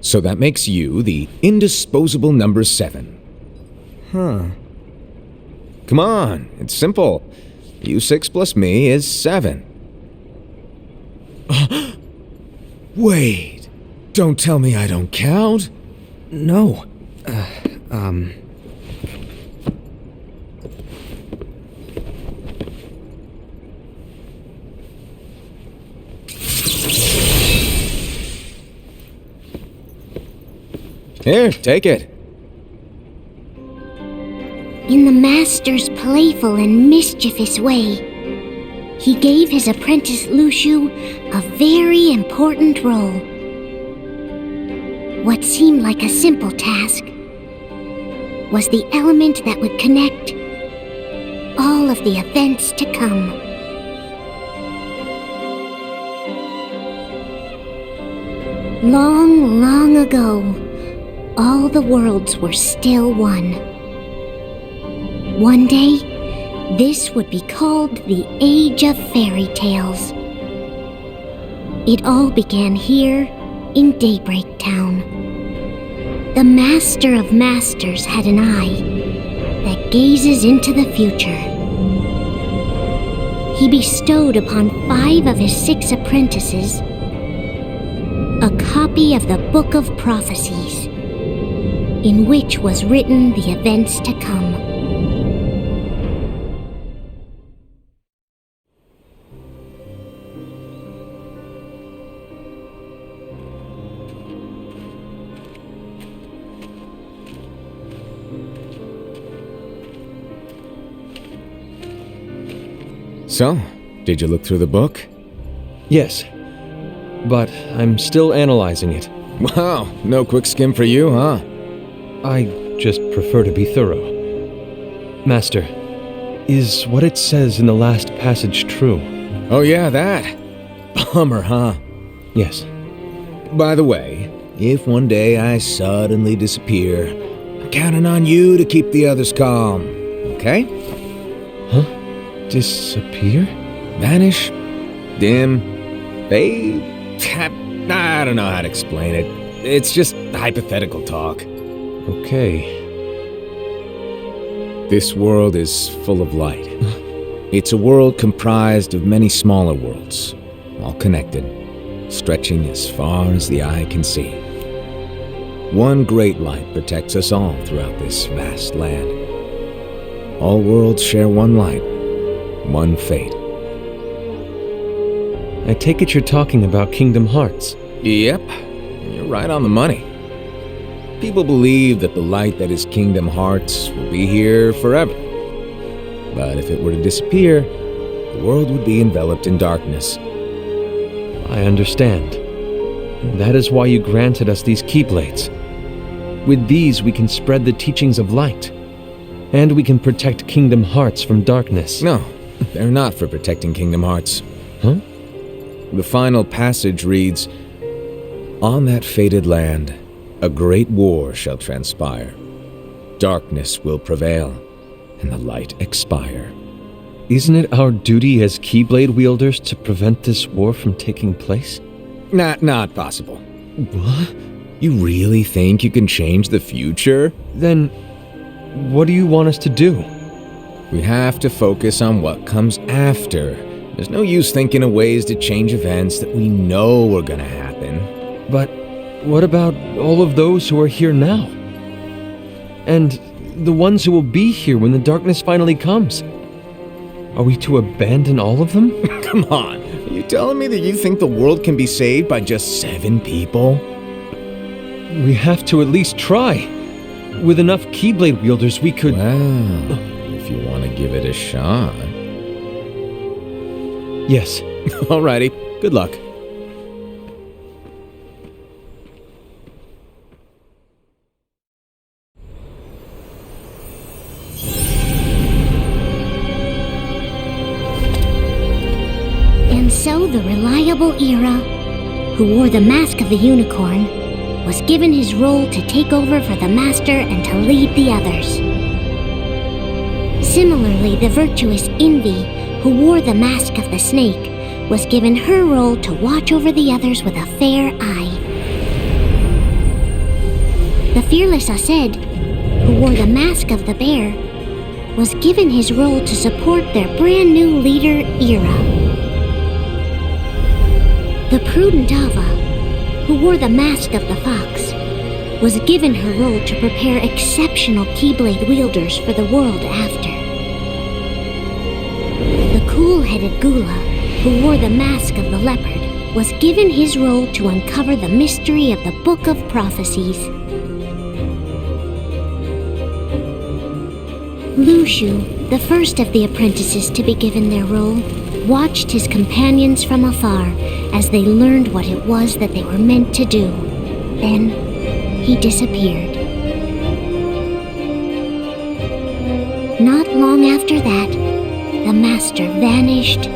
So that makes you the indisposable number 7. Huh. Come on, it's simple. You 6 plus me is 7. Wait, don't tell me I don't count? No. Here, take it. In the Master's playful and mischievous way, he gave his apprentice Luxu a very important role. What seemed like a simple task was the element that would connect all of the events to come. Long, long ago, all the worlds were still one. One day, this would be called the Age of Fairy Tales. It all began here in Daybreak Town. The Master of Masters had an eye that gazes into the future. He bestowed upon 5 of his 6 apprentices a copy of the Book of Prophecies, in which was written the events to come. So, did you look through the book? Yes, but I'm still analyzing it. Wow, no quick skim for you, huh? I just prefer to be thorough. Master, is what it says in the last passage true? Oh yeah, that. Bummer, huh? Yes. By the way, if one day I suddenly disappear, I'm counting on you to keep the others calm, okay? Huh? Disappear? Vanish? Dim? Fade? I don't know how to explain it. It's just hypothetical talk. Okay. This world is full of light. It's a world comprised of many smaller worlds, all connected, stretching as far as the eye can see. One great light protects us all throughout this vast land. All worlds share one light, one fate. I take it you're talking about Kingdom Hearts. Yep, you're right on the money. People believe that the light that is Kingdom Hearts will be here forever. But if it were to disappear, the world would be enveloped in darkness. I understand. That is why you granted us these Keyblades. With these we can spread the teachings of light. And we can protect Kingdom Hearts from darkness. No, they're not for protecting Kingdom Hearts. Huh? The final passage reads, "On that fated land, a great war shall transpire. Darkness will prevail, and the light expire." Isn't it our duty as Keyblade wielders to prevent this war from taking place? Not possible. What? You really think you can change the future? Then, what do you want us to do? We have to focus on what comes after. There's no use thinking of ways to change events that we know are gonna happen. But what about all of those who are here now? And the ones who will be here when the darkness finally comes? Are we to abandon all of them? Come on, are you telling me that you think the world can be saved by just 7 people? We have to at least try. With enough Keyblade wielders, we could... Well, if you want to give it a shot. Yes. Alrighty, good luck. And so the reliable Era, who wore the mask of the unicorn, was given his role to take over for the Master and to lead the others. Similarly, the virtuous Envy, who wore the mask of the snake, was given her role to watch over the others with a fair eye. The fearless Aesed, who wore the mask of the bear, was given his role to support their brand new leader, Ira. The prudent Ava, who wore the mask of the fox, was given her role to prepare exceptional Keyblade wielders for the world after. The cool-headed Gula, who wore the mask of the leopard, was given his role to uncover the mystery of the Book of Prophecies. Lushu, the first of the apprentices to be given their role, watched his companions from afar as they learned what it was that they were meant to do. Then, he disappeared. Not long after that, the master vanished,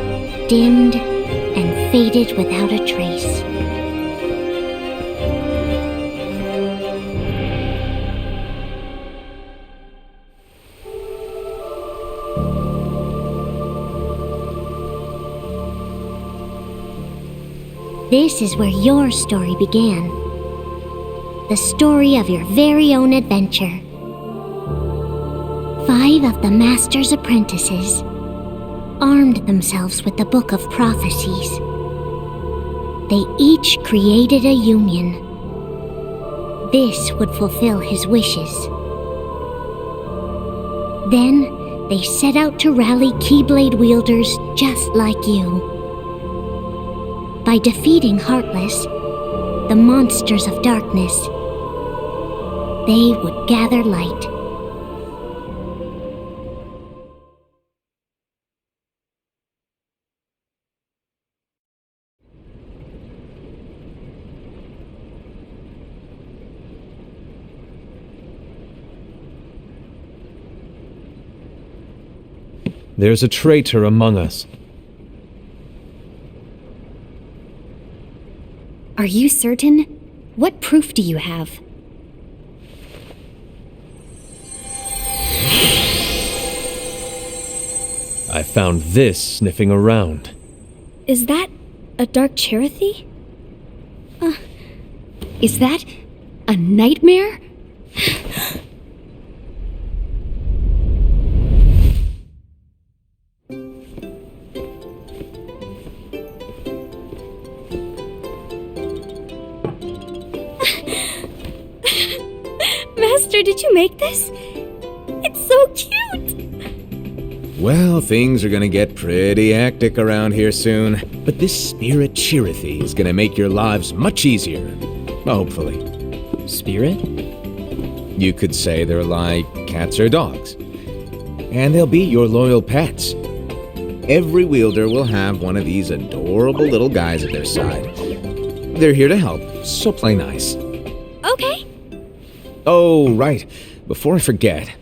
dimmed, and faded without a trace. This is where your story began. The story of your very own adventure. 5 of the Master's apprentices armed themselves with the Book of Prophecies. They each created a union. This would fulfill his wishes. Then, they set out to rally Keyblade wielders just like you. By defeating Heartless, the monsters of darkness, they would gather light. There's a traitor among us. Are you certain? What proof do you have? I found this sniffing around. Is that a Dark Cherothy? Is that a nightmare? Master, did you make this? It's so cute! Well, things are gonna get pretty hectic around here soon. But this Spirit Cherothy is gonna make your lives much easier. Hopefully. Spirit? You could say they're like cats or dogs. And they'll be your loyal pets. Every wielder will have one of these adorable little guys at their side. They're here to help, so play nice. Okay. Oh, right. Before I forget.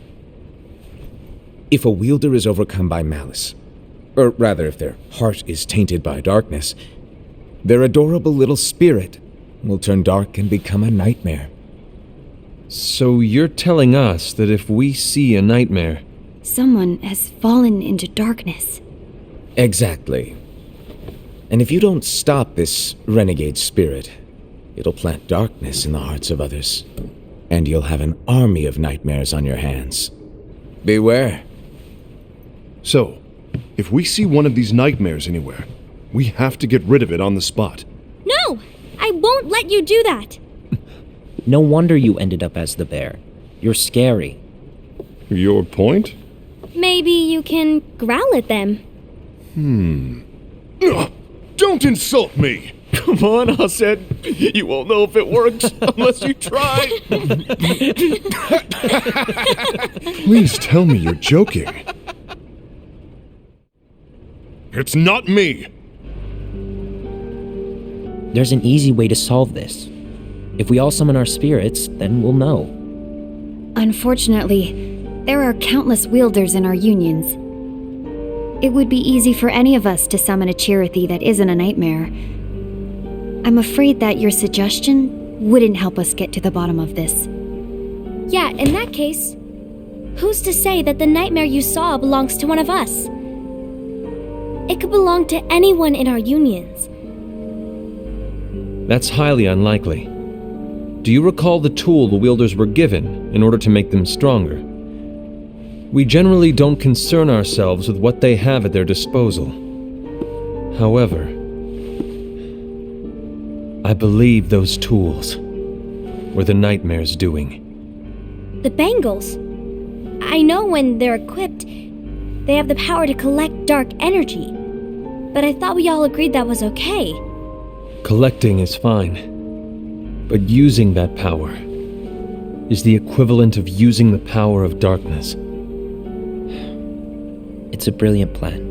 If a wielder is overcome by malice, or rather if their heart is tainted by darkness, their adorable little spirit will turn dark and become a nightmare. So you're telling us that if we see a nightmare... Someone has fallen into darkness. Exactly. And if you don't stop this renegade spirit, it'll plant darkness in the hearts of others. And you'll have an army of nightmares on your hands. Beware. So, if we see one of these nightmares anywhere, we have to get rid of it on the spot. No! I won't let you do that! No wonder you ended up as the bear. You're scary. Your point? Maybe you can growl at them. Ugh, don't insult me! Come on, Aesed. You won't know if it works unless you try. Please tell me you're joking. It's not me! There's an easy way to solve this. If we all summon our spirits, then we'll know. Unfortunately, there are countless wielders in our unions. It would be easy for any of us to summon a Cherothy that isn't a nightmare. I'm afraid that your suggestion wouldn't help us get to the bottom of this. Yeah, in that case, who's to say that the nightmare you saw belongs to one of us? It could belong to anyone in our unions. That's highly unlikely. Do you recall the tool the wielders were given in order to make them stronger? We generally don't concern ourselves with what they have at their disposal. However, I believe those tools were the Nightmare's doing. The bangles. I know when they're equipped, they have the power to collect dark energy. But I thought we all agreed that was okay. Collecting is fine. But using that power is the equivalent of using the power of darkness. It's a brilliant plan.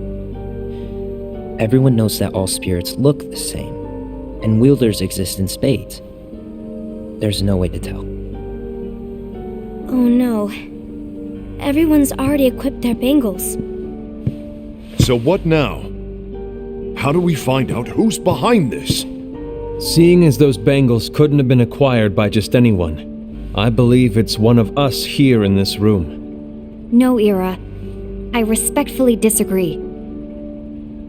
Everyone knows that all spirits look the same, and wielders exist in spades. There's no way to tell. Oh no. Everyone's already equipped their bangles. So what now? How do we find out who's behind this? Seeing as those bangles couldn't have been acquired by just anyone, I believe it's one of us here in this room. No, Ira. I respectfully disagree.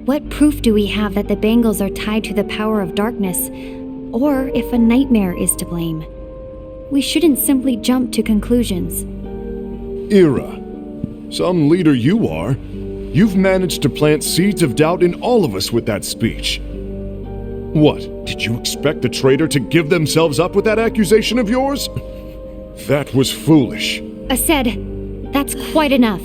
What proof do we have that the bangles are tied to the power of darkness, or if a nightmare is to blame? We shouldn't simply jump to conclusions. Ira, some leader you are. You've managed to plant seeds of doubt in all of us with that speech. What, did you expect the traitor to give themselves up with that accusation of yours? That was foolish. Aced, that's quite enough.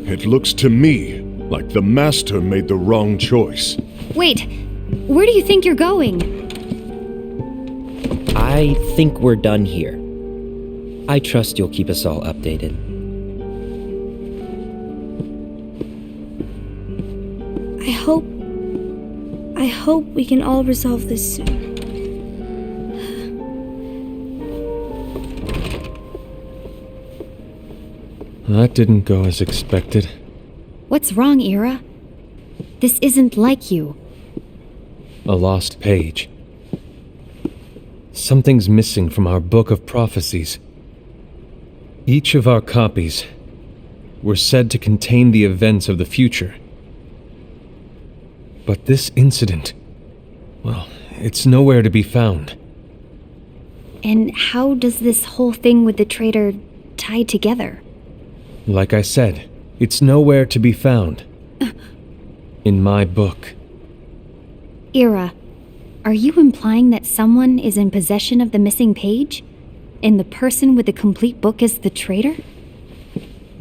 It looks to me like the Master made the wrong choice. Wait, where do you think you're going? I think we're done here. I trust you'll keep us all updated. I hope we can all resolve this soon. That didn't go as expected. What's wrong, Ira? This isn't like you. A lost page. Something's missing from our book of prophecies. Each of our copies were said to contain the events of the future. But this incident, well, it's nowhere to be found. And how does this whole thing with the traitor tie together? Like I said, it's nowhere to be found. In my book. Ira, are you implying that someone is in possession of the missing page? And the person with the complete book is the traitor?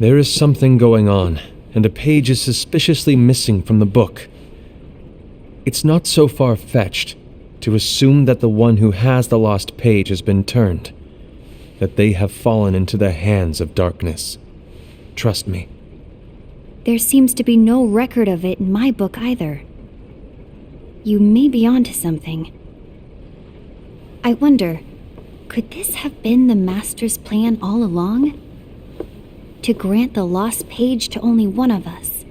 There is something going on, and a page is suspiciously missing from the book. It's not so far-fetched to assume that the one who has the lost page has been turned, that they have fallen into the hands of darkness. Trust me. There seems to be no record of it in my book either. You may be onto something. I wonder, could this have been the Master's plan all along? To grant the lost page to only one of us?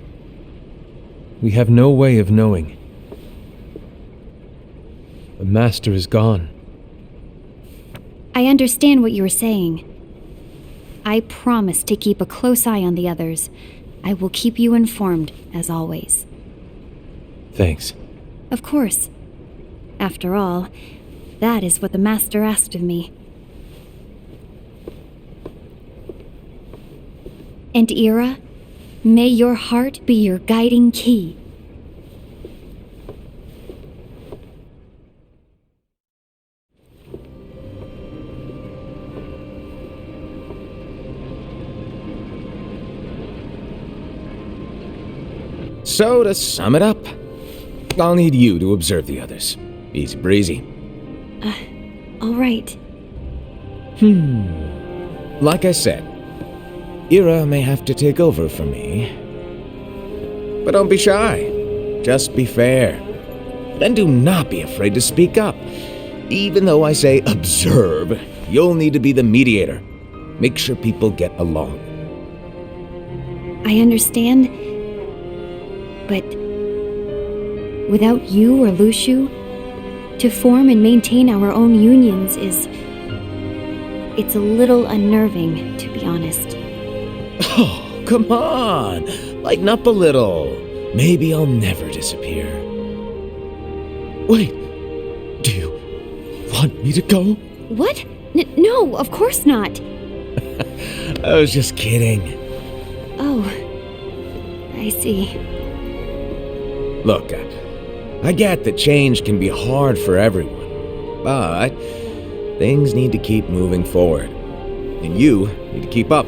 We have no way of knowing. The Master is gone. I understand what you're saying. I promise to keep a close eye on the others. I will keep you informed, as always. Thanks. Of course. After all, that is what the Master asked of me. And Ira, may your heart be your guiding key. So, to sum it up, I'll need you to observe the others. Easy breezy. All right. Like I said, Ira may have to take over for me. But don't be shy. Just be fair. And do not be afraid to speak up. Even though I say observe, you'll need to be the mediator. Make sure people get along. I understand. But without you or Luciu, to form and maintain our own unions it's a little unnerving, to be honest. Oh, come on! Lighten up a little. Maybe I'll never disappear. Wait, do you want want me to go? What? No, of course not. I was just kidding. Oh, I see. Look, I get that change can be hard for everyone, but things need to keep moving forward. And you need to keep up.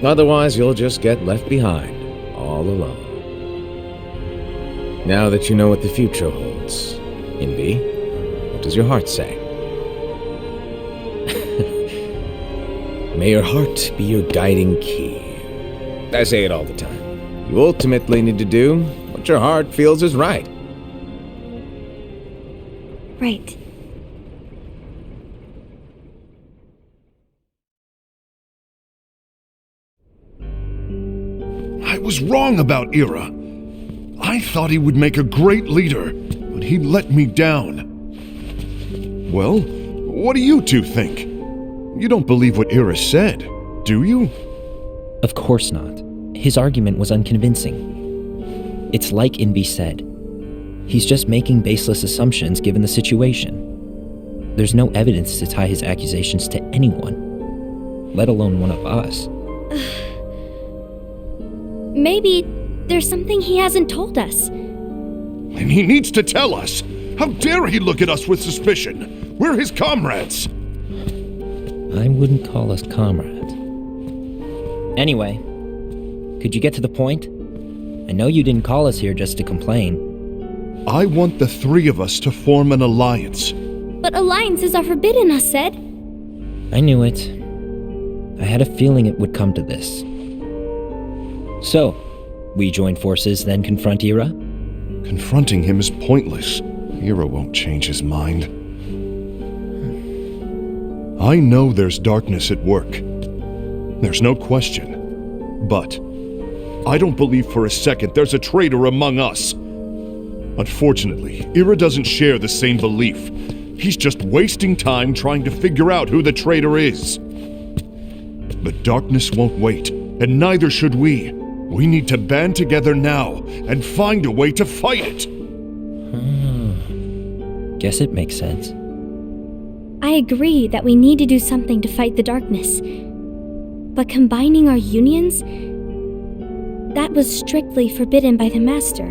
Otherwise, you'll just get left behind, all alone. Now that you know what the future holds, Envy, what does your heart say? May your heart be your guiding key. I say it all the time. You ultimately need to do what your heart feels is right. Right. I was wrong about Ira. I thought he would make a great leader, but he let me down. Well, what do you two think? You don't believe what Ira said, do you? Of course not. His argument was unconvincing. It's like Envy said. He's just making baseless assumptions given the situation. There's no evidence to tie his accusations to anyone, let alone one of us. Maybe there's something he hasn't told us. And he needs to tell us. How dare he look at us with suspicion? We're his comrades. I wouldn't call us comrades. Anyway, could you get to the point? I know you didn't call us here just to complain. I want the three of us to form an alliance. But alliances are forbidden, us said. I knew it. I had a feeling it would come to this. So, we join forces, then confront Ira? Confronting him is pointless. Ira won't change his mind. I know there's darkness at work. There's no question. But I don't believe for a second there's a traitor among us. Unfortunately, Ira doesn't share the same belief. He's just wasting time trying to figure out who the traitor is. But darkness won't wait, and neither should we. We need to band together now and find a way to fight it. Guess it makes sense. I agree that we need to do something to fight the darkness. But combining our unions? That was strictly forbidden by the Master.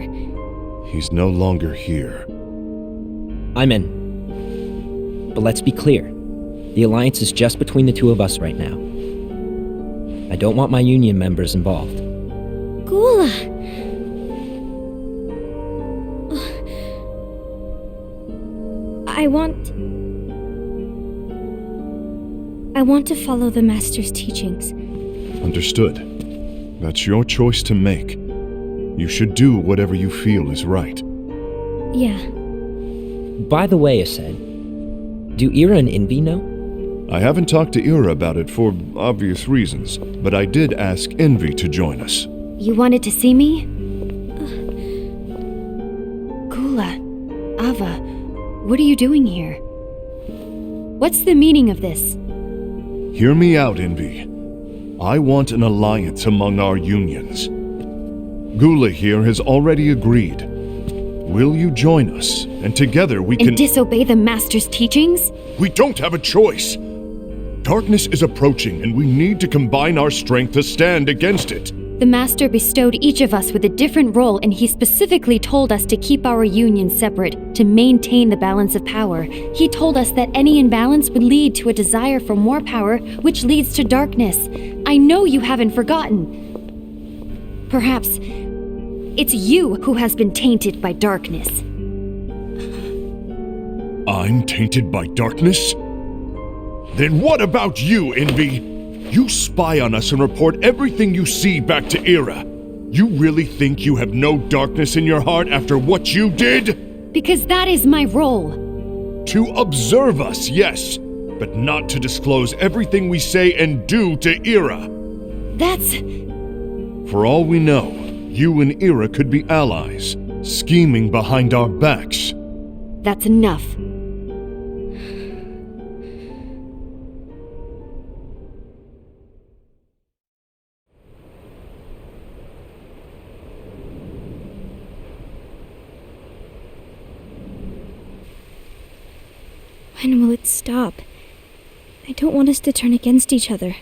He's no longer here. I'm in. But let's be clear. The alliance is just between the two of us right now. I don't want my union members involved. Gula! I want to follow the Master's teachings. Understood. That's your choice to make. You should do whatever you feel is right. Yeah. By the way, Aced, do Ira and Envy know? I haven't talked to Ira about it for obvious reasons, but I did ask Envy to join us. You wanted to see me? Gula, Ava, what are you doing here? What's the meaning of this? Hear me out, Envy. I want an alliance among our unions. Gula here has already agreed. Will you join us? And together we can— And disobey the Master's teachings? We don't have a choice! Darkness is approaching, and we need to combine our strength to stand against it. The Master bestowed each of us with a different role, and he specifically told us to keep our union separate, to maintain the balance of power. He told us that any imbalance would lead to a desire for more power, which leads to darkness. I know you haven't forgotten. Perhaps it's you who has been tainted by darkness. I'm tainted by darkness? Then what about you, Envy? You spy on us and report everything you see back to Ira. You really think you have no darkness in your heart after what you did? Because that is my role. To observe us, yes, but not to disclose everything we say and do to Ira. That's... For all we know, you and Ira could be allies, scheming behind our backs. That's enough. When will it stop? I don't want us to turn against each other.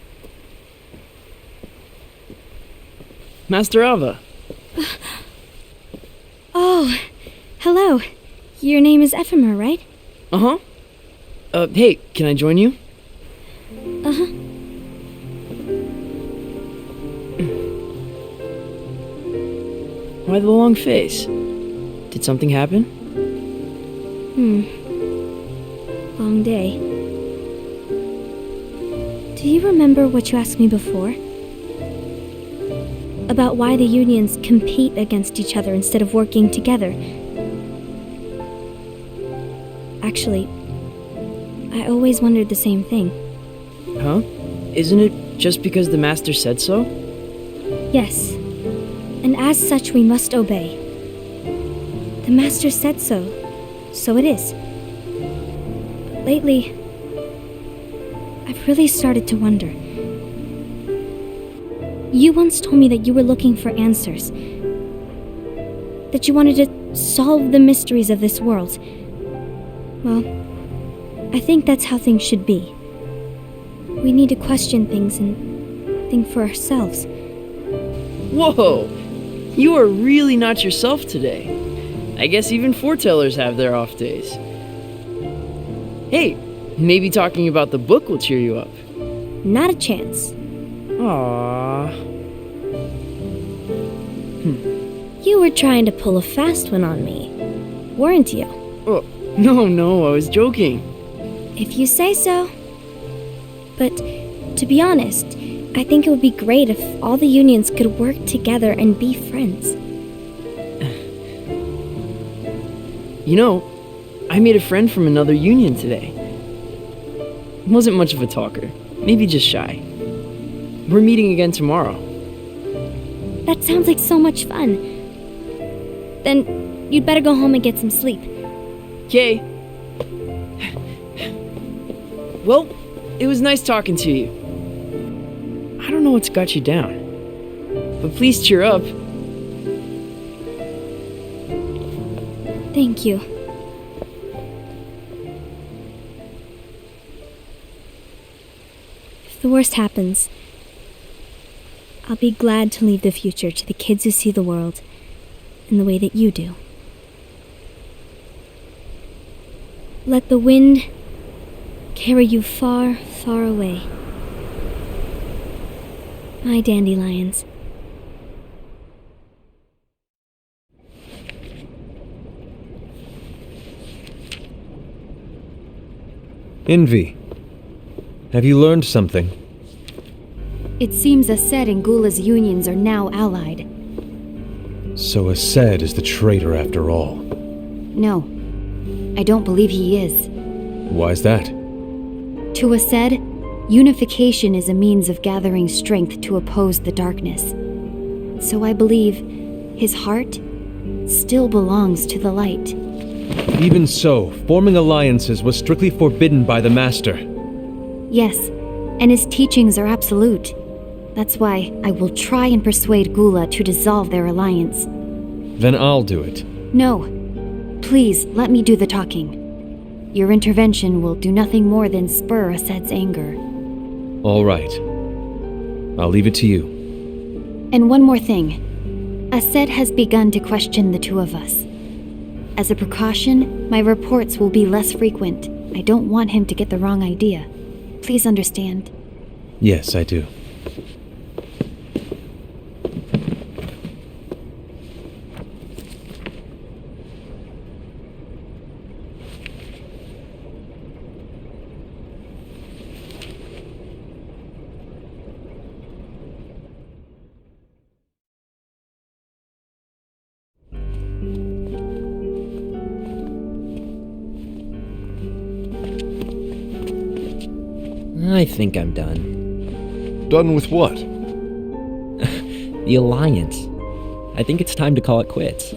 Master Ava. Oh, hello. Your name is Ephemer, right? Uh-huh. Hey, can I join you? Uh-huh. Why the long face? Did something happen? Long day. Do you remember what you asked me before? About why the unions compete against each other instead of working together. Actually, I always wondered the same thing. Huh? Isn't it just because the Master said so? Yes, and as such we must obey. The Master said so, so it is. But lately, I've really started to wonder. You once told me that you were looking for answers. That you wanted to solve the mysteries of this world. Well, I think that's how things should be. We need to question things and think for ourselves. Whoa! You are really not yourself today. I guess even foretellers have their off days. Hey, maybe talking about the book will cheer you up. Not a chance. Aww. You were trying to pull a fast one on me, weren't you? Oh, no, I was joking. If you say so. But to be honest, I think it would be great if all the unions could work together and be friends. You know, I made a friend from another union today. Wasn't much of a talker, maybe just shy. We're meeting again tomorrow. That sounds like so much fun. Then you'd better go home and get some sleep. Okay. Well, it was nice talking to you. I don't know what's got you down, but please cheer up. Thank you. If the worst happens, I'll be glad to leave the future to the kids who see the world in the way that you do. Let the wind carry you far, far away. My dandelions. Envy, have you learned something? It seems Ased and Gula's unions are now allied. So Ased is the traitor after all. No, I don't believe he is. Why's that? To Ased, unification is a means of gathering strength to oppose the darkness. So I believe his heart still belongs to the light. Even so, forming alliances was strictly forbidden by the Master. Yes, and his teachings are absolute. That's why I will try and persuade Gula to dissolve their alliance. Then I'll do it. No. Please, let me do the talking. Your intervention will do nothing more than spur Ased's anger. All right. I'll leave it to you. And one more thing. Ased has begun to question the two of us. As a precaution, my reports will be less frequent. I don't want him to get the wrong idea. Please understand. Yes, I do. I think I'm done. Done with what? The Alliance. I think it's time to call it quits.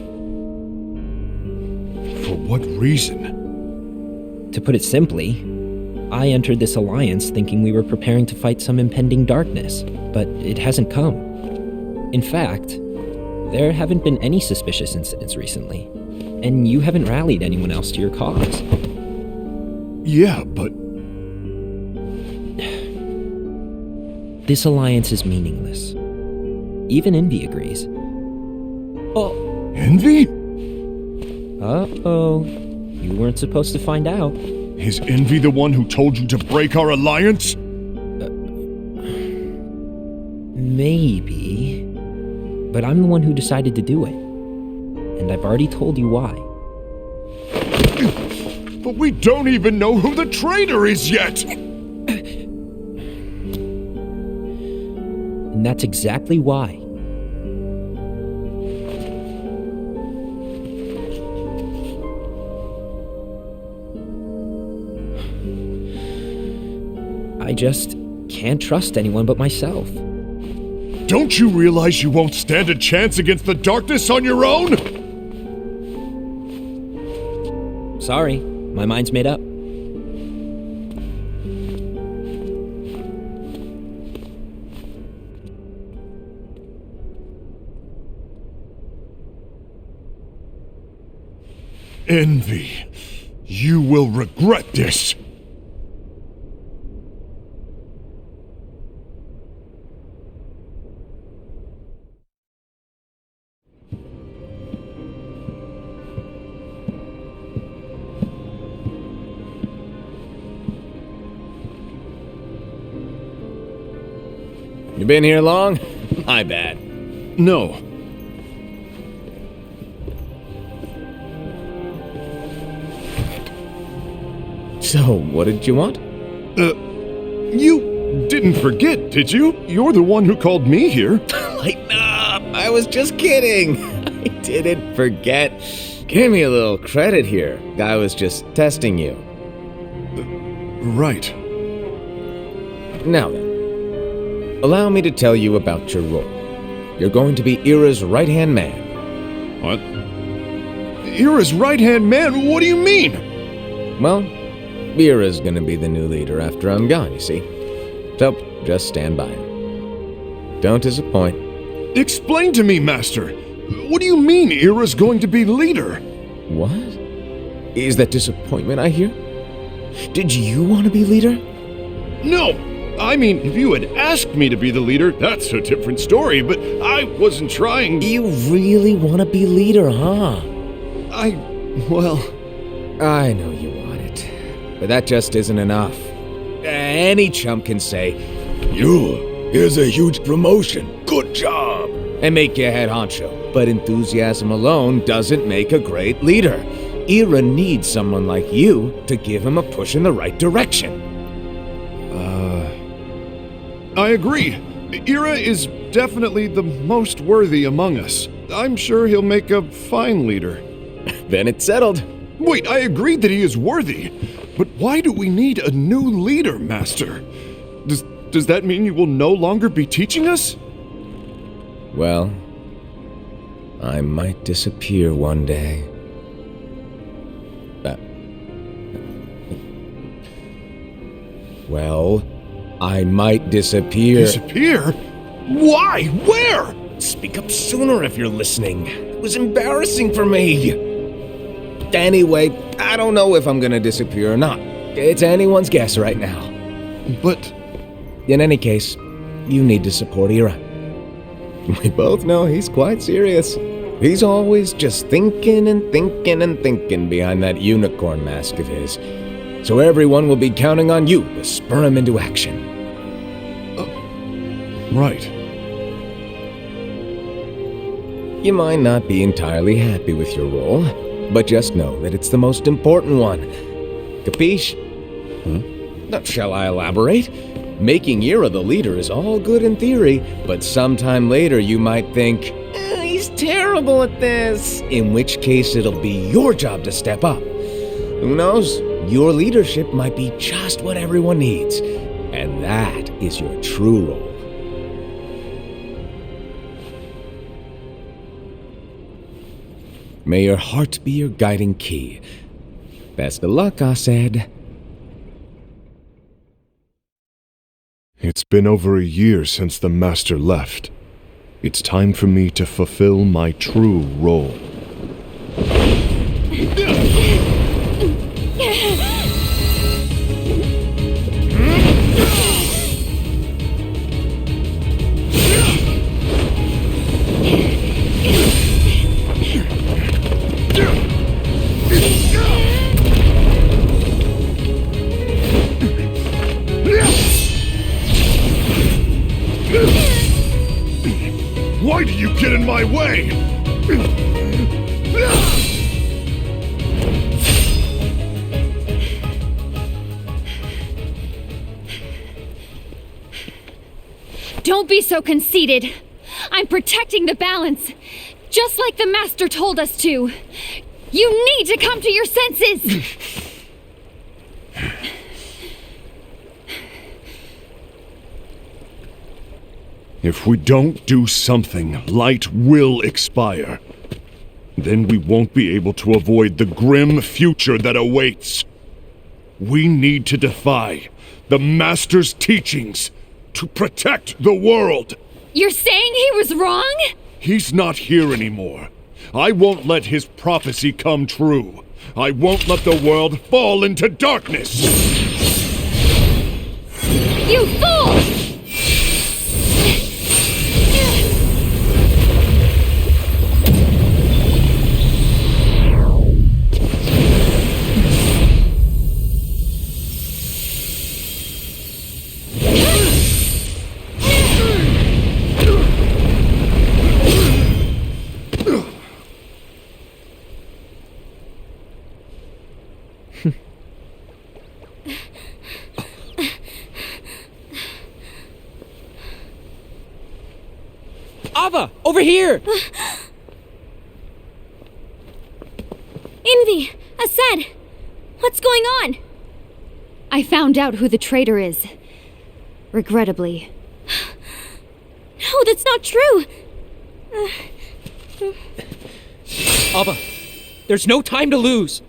For what reason? To put it simply, I entered this alliance thinking we were preparing to fight some impending darkness, but it hasn't come. In fact, there haven't been any suspicious incidents recently, and you haven't rallied anyone else to your cause. Yeah, but This alliance is meaningless. Even Envy agrees. Envy? Uh-oh. You weren't supposed to find out. Is Envy the one who told you to break our alliance? Maybe. But I'm the one who decided to do it. And I've already told you why. But we don't even know who the traitor is yet! And that's exactly why. I just can't trust anyone but myself. Don't you realize you won't stand a chance against the darkness on your own? Sorry, my mind's made up. Envy, you will regret this. You been here long? My bad. No. So, what did you want? You didn't forget, did you? You're the one who called me here. Lighten up! I was just kidding! I didn't forget. Give me a little credit here. I was just testing you. Right. Now then, allow me to tell you about your role. You're going to be Ira's right-hand man. What? Ira's right-hand man? What do you mean? Well, Ira's gonna be the new leader after I'm gone, you see. So, just stand by him. Don't disappoint. Explain to me, Master. What do you mean Ira's going to be leader? What? Is that disappointment I hear? Did you want to be leader? No! I mean, if you had asked me to be the leader, that's a different story, but I wasn't trying. You really want to be leader, huh? Well... I know you want it, but that just isn't enough. Any chump can say, here's a huge promotion, good job, and make you head honcho. But enthusiasm alone doesn't make a great leader. Ira needs someone like you to give him a push in the right direction. I agree. Ira is definitely the most worthy among us. I'm sure he'll make a fine leader. Then it's settled. Wait, I agreed that he is worthy. But why do we need a new leader, Master? Does that mean you will no longer be teaching us? Well, I might disappear one day. Well, I might disappear. Disappear? Why? Where? Speak up sooner if you're listening. It was embarrassing for me. Anyway, I don't know if I'm gonna disappear or not. It's anyone's guess right now. But... In any case, you need to support Ira. We both know he's quite serious. He's always just thinking and thinking and thinking behind that unicorn mask of his. So everyone will be counting on you to spur him into action. Right. You might not be entirely happy with your role, but just know that it's the most important one. Capiche? Now, shall I elaborate? Making Ira the leader is all good in theory, but sometime later you might think, he's terrible at this, in which case it'll be your job to step up. Who knows? Your leadership might be just what everyone needs, and that is your true role. May your heart be your guiding key. Best of luck, Asaad. It's been over a year since the Master left. It's time for me to fulfill my true role. my way! Don't be so conceited. I'm protecting the balance, just like the Master told us to. You need to come to your senses! If we don't do something, light will expire. Then we won't be able to avoid the grim future that awaits. We need to defy the Master's teachings to protect the world. You're saying he was wrong? He's not here anymore. I won't let his prophecy come true. I won't let the world fall into darkness. You fool! Ava, over here! Envy! Aced! What's going on? I found out who the traitor is. Regrettably. No, that's not true! Ava, there's no time to lose.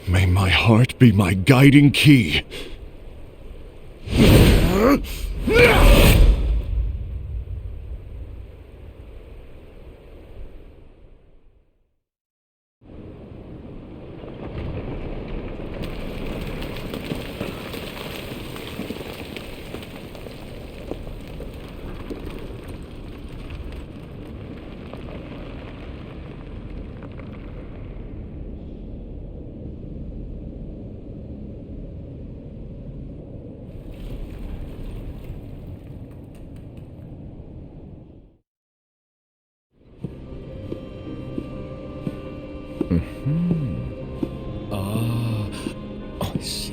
May my heart be my guiding key.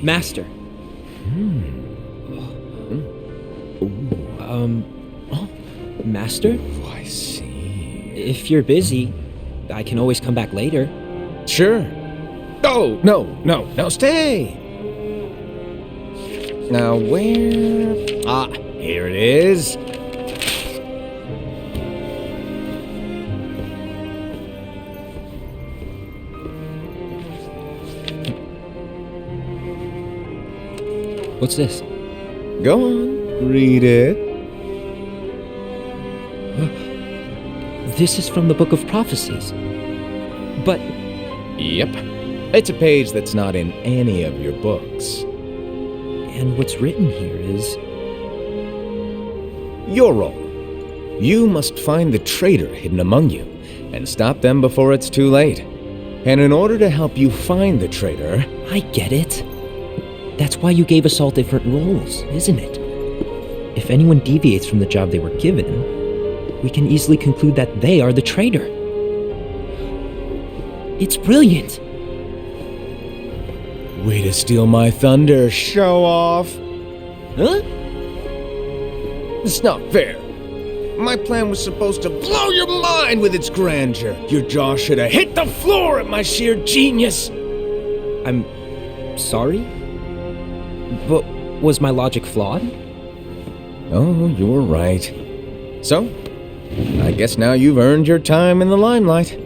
Master. Master? Oh, I see. If you're busy, I can always come back later. Sure. Oh, no, stay! Now, where... Ah, here it is. What's this? Go on, read it. This is from the Book of Prophecies. But Yep. It's a page that's not in any of your books. and what's written here is Your role. You must find the traitor hidden among you, and stop them before it's too late. And in order to help you find the traitor... I get it. That's why you gave us all different roles, isn't it? If anyone deviates from the job they were given, we can easily conclude that they are the traitor. It's brilliant. Way to steal my thunder, show off. Huh? It's not fair. My plan was supposed to blow your mind with its grandeur. Your jaw should have hit the floor at my sheer genius. I'm sorry? But was my logic flawed? Oh, you're right. So, I guess now you've earned your time in the limelight.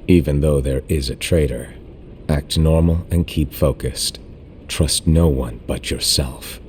Even though there is a traitor, act normal and keep focused. Trust no one but yourself.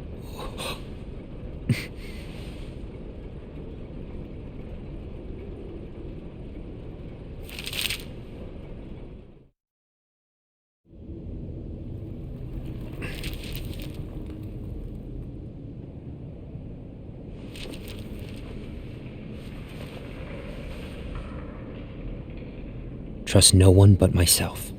Trust no one but myself.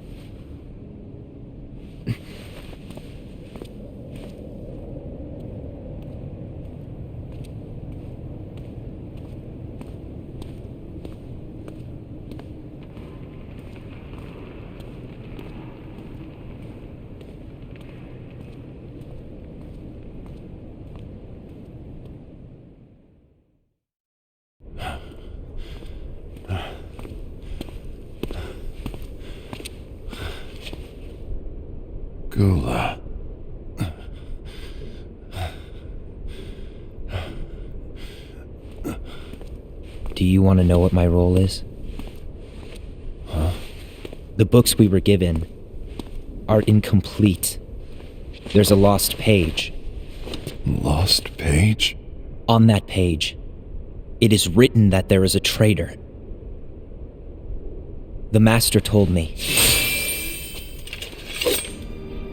Gula. Do you want to know what my role is? Huh? The books we were given are incomplete. There's a lost page. Lost page? On that page, it is written that there is a traitor. The Master told me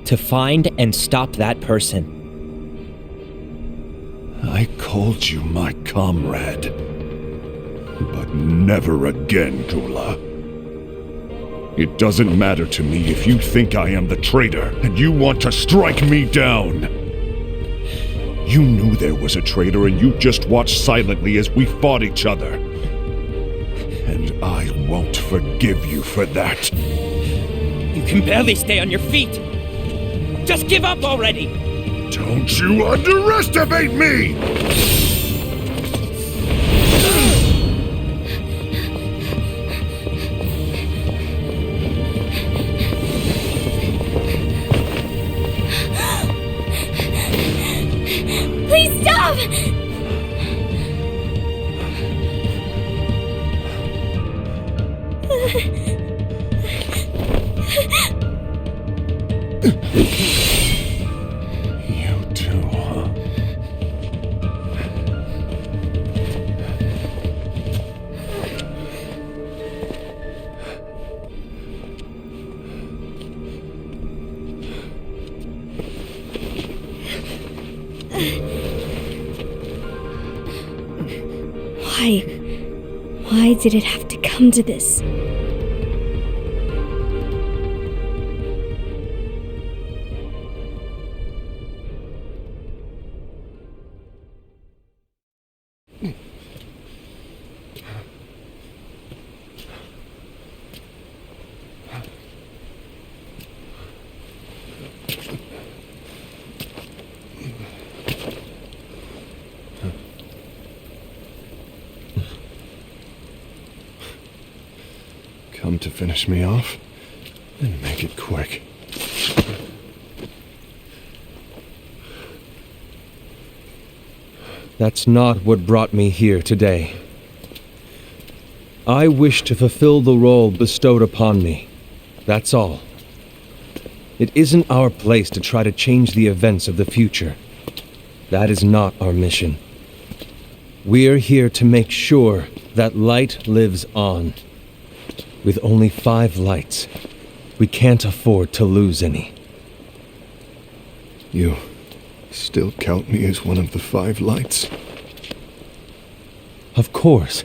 to find and stop that person. I called you my comrade. But never again, Gula. It doesn't matter to me if you think I am the traitor and you want to strike me down. You knew there was a traitor and you just watched silently as we fought each other. And I won't forgive you for that. You can barely stay on your feet. Just give up already! Don't you underestimate me! Please stop! You too, huh? Why did it have to come to this? Come to finish me off? Then make it quick. That's not what brought me here today. I wish to fulfill the role bestowed upon me. That's all. It isn't our place to try to change the events of the future. That is not our mission. We're here to make sure that light lives on. With only 5 lights, we can't afford to lose any. You still count me as one of the 5 lights? Of course.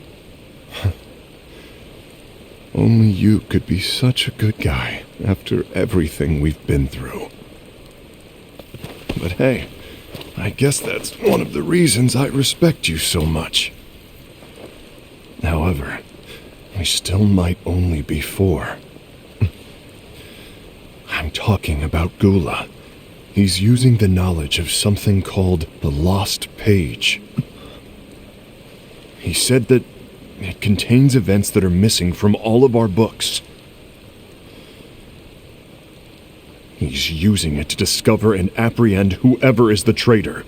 Only you could be such a good guy after everything we've been through. But hey, I guess that's one of the reasons I respect you so much. However, we still might only be 4. I'm talking about Gula. He's using the knowledge of something called the Lost Page. He said that it contains events that are missing from all of our books. He's using it to discover and apprehend whoever is the traitor.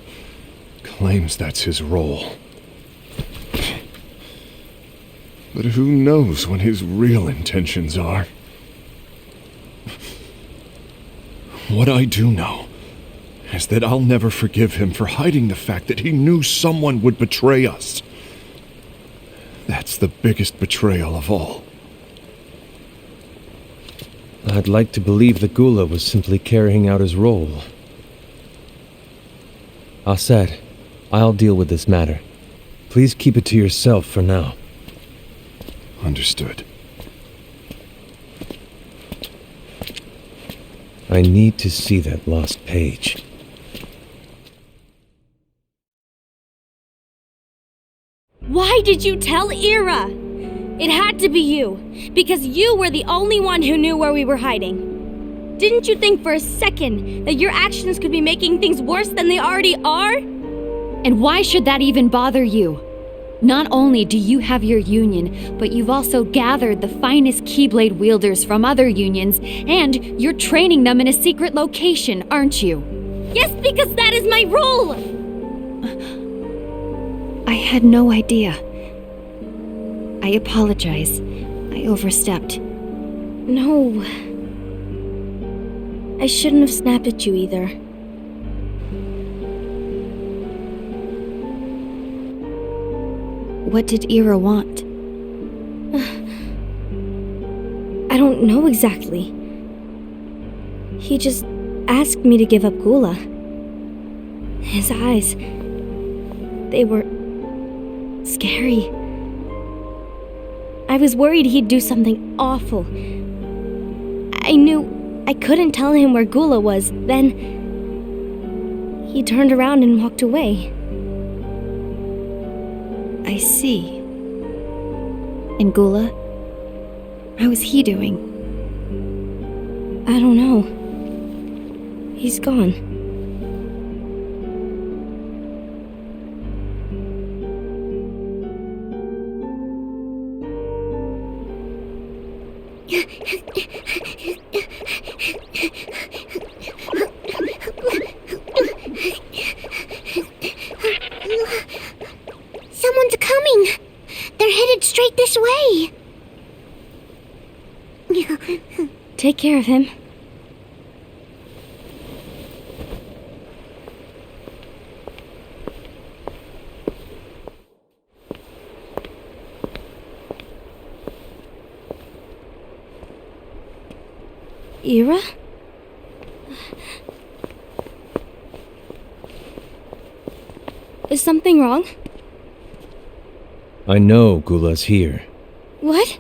Claims that's his role. But who knows what his real intentions are? What I do know is that I'll never forgive him for hiding the fact that he knew someone would betray us. That's the biggest betrayal of all. I'd like to believe that Gula was simply carrying out his role. Aset, I'll deal with this matter. Please keep it to yourself for now. Understood. I need to see that lost page. Why did you tell Ira? It had to be you, because you were the only one who knew where we were hiding. Didn't you think for a second that your actions could be making things worse than they already are? And why should that even bother you? Not only do you have your union, but you've also gathered the finest Keyblade wielders from other unions, and you're training them in a secret location, aren't you? Yes, because that is my role! I had no idea. I apologize. I overstepped. No. I shouldn't have snapped at you either. What did Ira want? I don't know exactly. He just asked me to give up Gula. His eyes, they were scary. I was worried he'd do something awful. I knew I couldn't tell him where Gula was. Then he turned around and walked away. I see. And Gula? How is he doing? I don't know. He's gone. Someone's coming! They're headed straight this way! Take care of him. Ira? Is something wrong? I know Gula's here. What?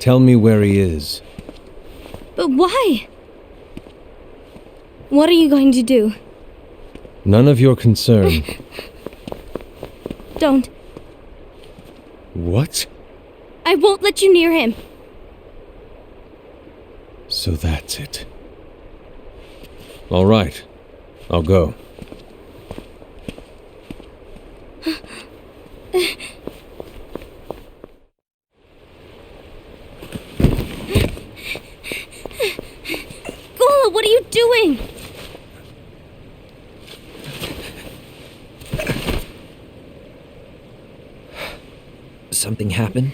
Tell me where he is. But why? What are you going to do? None of your concern. Don't. What? I won't let you near him. So that's it. All right. I'll go. Gula, what are you doing? Something happened?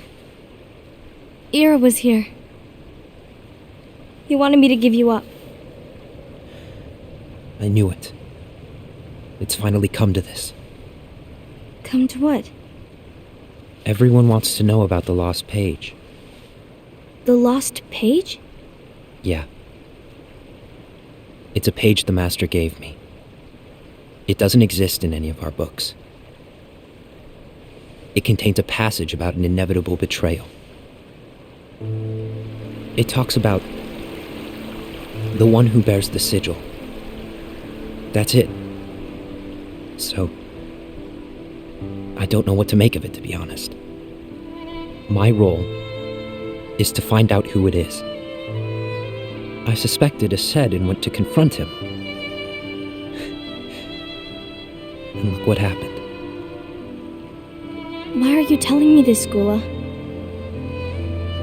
Ira was here. He wanted me to give you up. I knew it. It's finally come to this. Come to what? Everyone wants to know about the lost page. The lost page? Yeah. It's a page the Master gave me. It doesn't exist in any of our books. It contains a passage about an inevitable betrayal. It talks about the one who bears the sigil. That's it. So, I don't know what to make of it, to be honest. My role is to find out who it is. I suspected Aced and went to confront him. And look what happened. Why are you telling me this, Gula?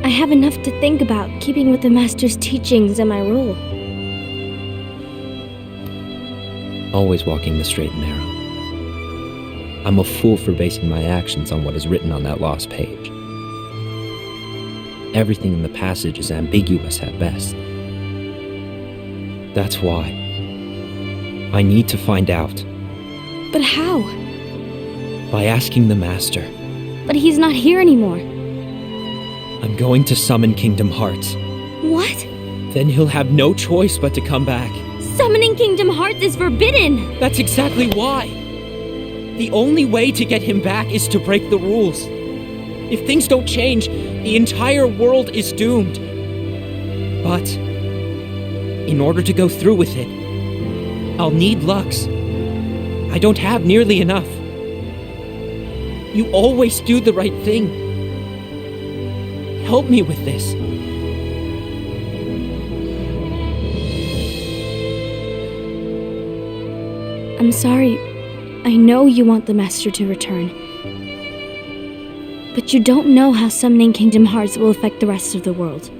I have enough to think about, keeping with the Master's teachings and my role. Always walking the straight and narrow. I'm a fool for basing my actions on what is written on that lost page. Everything in the passage is ambiguous at best. That's why I need to find out. But how? By asking the Master. But he's not here anymore. I'm going to summon Kingdom Hearts. What? Then he'll have no choice but to come back. Summoning Kingdom Hearts is forbidden! That's exactly why. The only way to get him back is to break the rules. If things don't change, the entire world is doomed. But in order to go through with it, I'll need Lux. I don't have nearly enough. You always do the right thing. Help me with this. I'm sorry. I know you want the Master to return. But you don't know how summoning Kingdom Hearts will affect the rest of the world.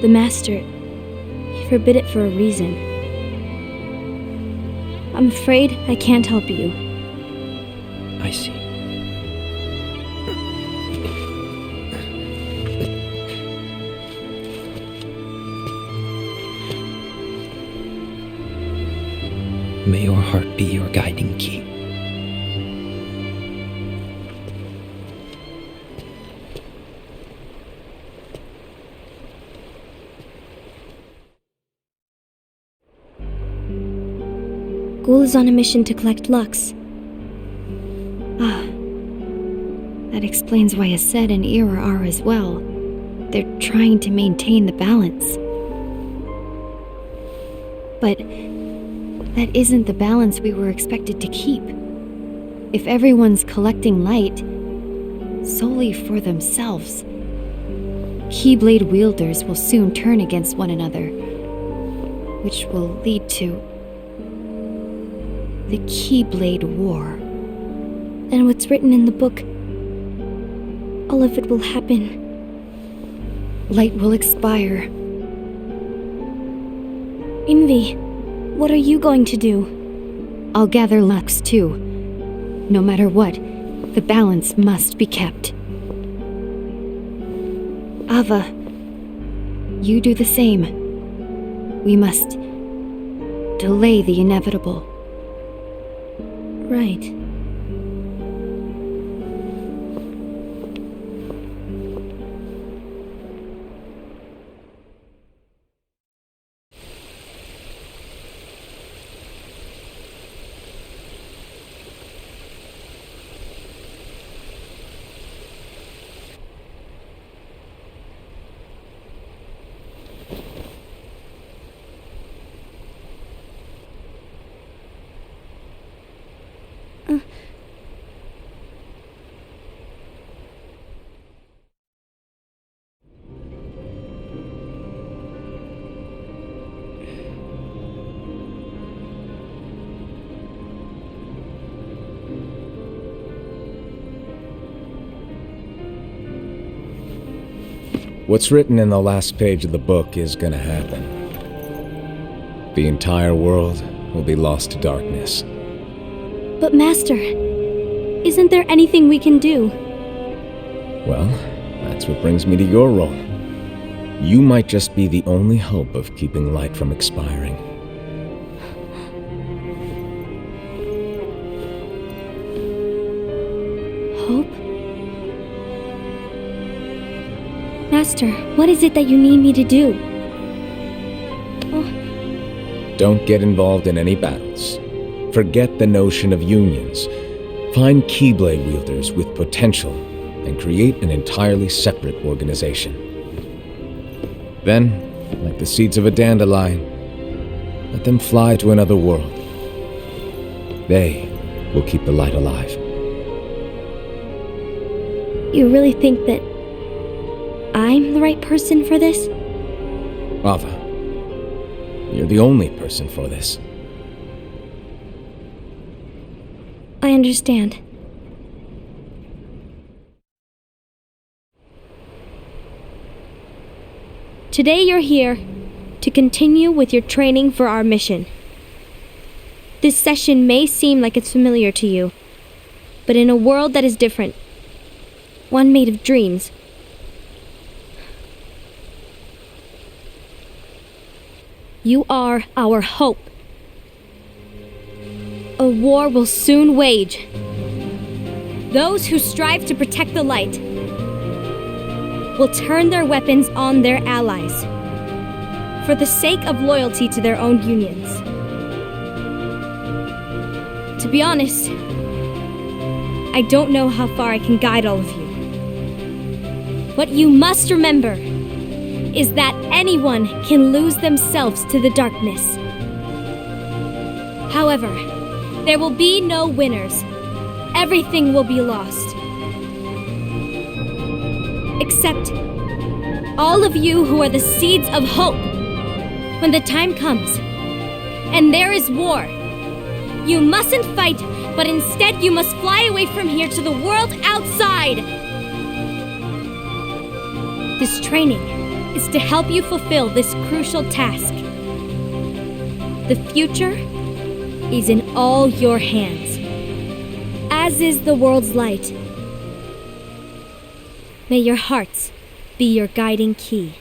The Master, he forbid it for a reason. I'm afraid I can't help you. I see. May your heart be your guiding key. Ghoul is on a mission to collect Lux. That explains why Aced and Ira are as well. They're trying to maintain the balance. But that isn't the balance we were expected to keep. If everyone's collecting light solely for themselves, Keyblade wielders will soon turn against one another, which will lead to the Keyblade War. And what's written in the book, all of it will happen. Light will expire. Envy, what are you going to do? I'll gather Lux too. No matter what, the balance must be kept. Ava, you do the same. We must delay the inevitable. Right. What's written in the last page of the book is gonna happen. The entire world will be lost to darkness. But Master, isn't there anything we can do? Well, that's what brings me to your role. You might just be the only hope of keeping light from expiring. Hope? Master, what is it that you need me to do? Don't get involved in any battles. Forget the notion of unions. Find Keyblade wielders with potential and create an entirely separate organization. Then, like the seeds of a dandelion, let them fly to another world. They will keep the light alive. You really think that I'm the right person for this? Ava, you're the only person for this. I understand. Today you're here to continue with your training for our mission. This session may seem like it's familiar to you, but in a world that is different, one made of dreams, you are our hope. A war will soon wage. Those who strive to protect the light will turn their weapons on their allies for the sake of loyalty to their own unions. To be honest, I don't know how far I can guide all of you. But you must remember, is that anyone can lose themselves to the darkness. However, there will be no winners. Everything will be lost. Except all of you who are the seeds of hope. When the time comes, and there is war, you mustn't fight, but instead you must fly away from here to the world outside. This training is to help you fulfill this crucial task. The future is in all your hands, as is the world's light. May your hearts be your guiding key.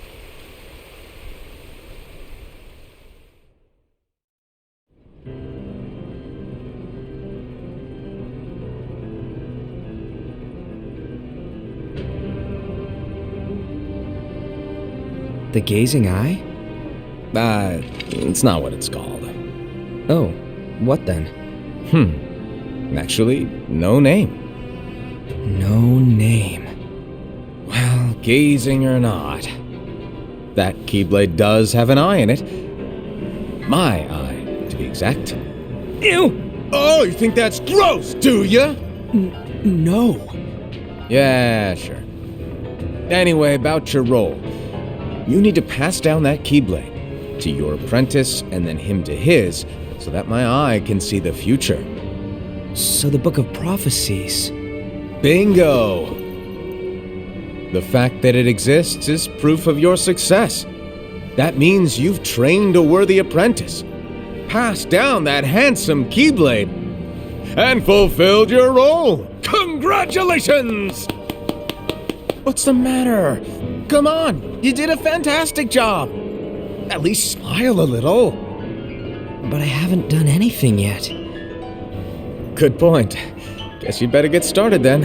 The gazing eye? It's not what it's called. Oh, what then? Actually, no name. No name. Well, gazing or not, that Keyblade does have an eye in it. My eye, to be exact. Ew! Oh, you think that's gross, do ya? No. Yeah, sure. Anyway, about your role. You need to pass down that Keyblade to your apprentice and then him to his, so that my eye can see the future. So the Book of Prophecies. Bingo! The fact that it exists is proof of your success. That means you've trained a worthy apprentice, passed down that handsome Keyblade, and fulfilled your role. Congratulations! What's the matter? Come on, you did a fantastic job. At least smile a little. But I haven't done anything yet. Good point. Guess you'd better get started then.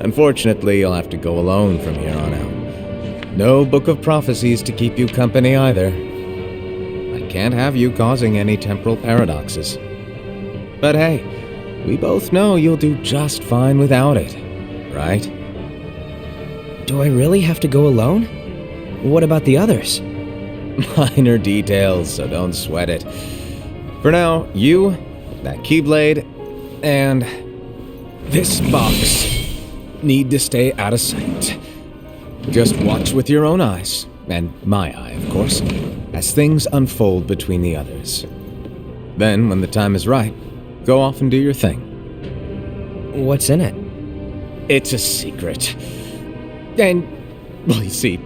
Unfortunately, you'll have to go alone from here on out. No Book of Prophecies to keep you company either. I can't have you causing any temporal paradoxes. But hey, we both know you'll do just fine without it, right? Do I really have to go alone? What about the others? Minor details, so don't sweat it. For now, you, that Keyblade, and this box need to stay out of sight. Just watch with your own eyes, and my eye, of course, as things unfold between the others. Then, when the time is right, go off and do your thing. What's in it? It's a secret. And, well, you see,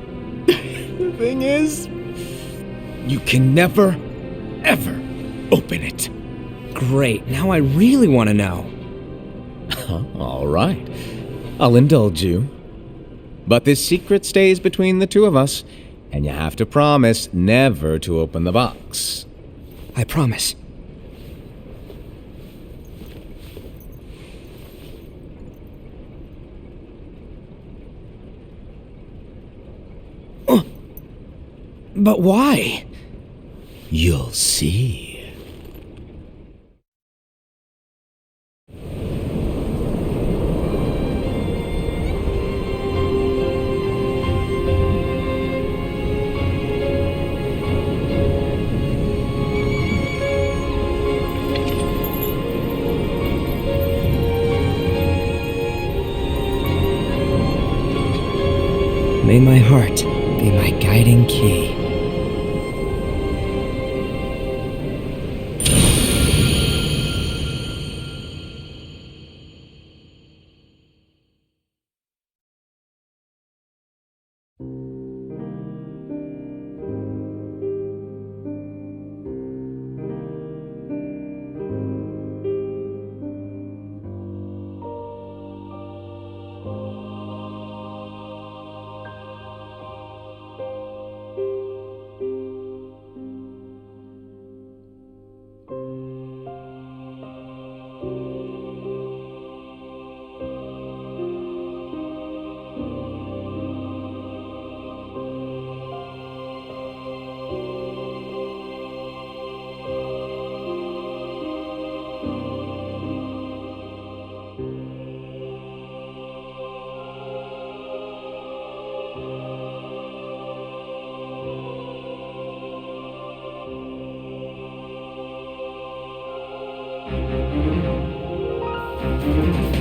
the thing is, you can never, ever open it. Great, now I really want to know. All right, I'll indulge you. But this secret stays between the two of us, and you have to promise never to open the box. I promise. But why? You'll see. May my heart be my guiding key. Bye.